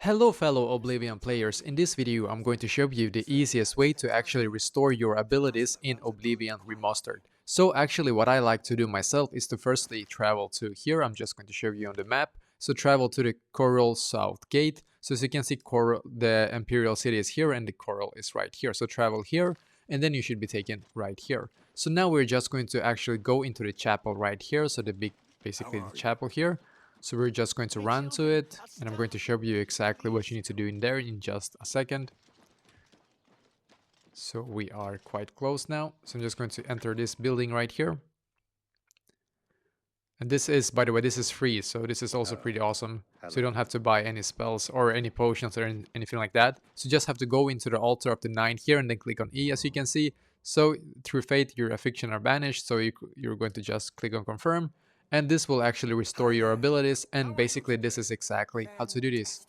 Hello fellow Oblivion players, in this video I'm going to show you the easiest way to actually restore your abilities in Oblivion Remastered. So actually what I like to do myself is to firstly travel to here. I'm just going to show you on the map. So travel to the Coral South Gate. So as you can see, Coral, the Imperial City is here and the Coral is right here. So travel here and then you should be taken right here. So now we're just going to actually go into the chapel right here. So basically the chapel here. So we're just going to run to it, and I'm going to show you exactly what you need to do in there in just a second. So we are quite close now. So I'm just going to enter this building right here. And this is, by the way, this is free, so this is also pretty awesome. So you don't have to buy any spells or any potions or anything like that. So you just have to go into the altar of the 9 here and then click on E, as you can see. So through fate, your affliction are banished, so you're going to just click on confirm. And this will actually restore your abilities, and basically this is exactly how to do this.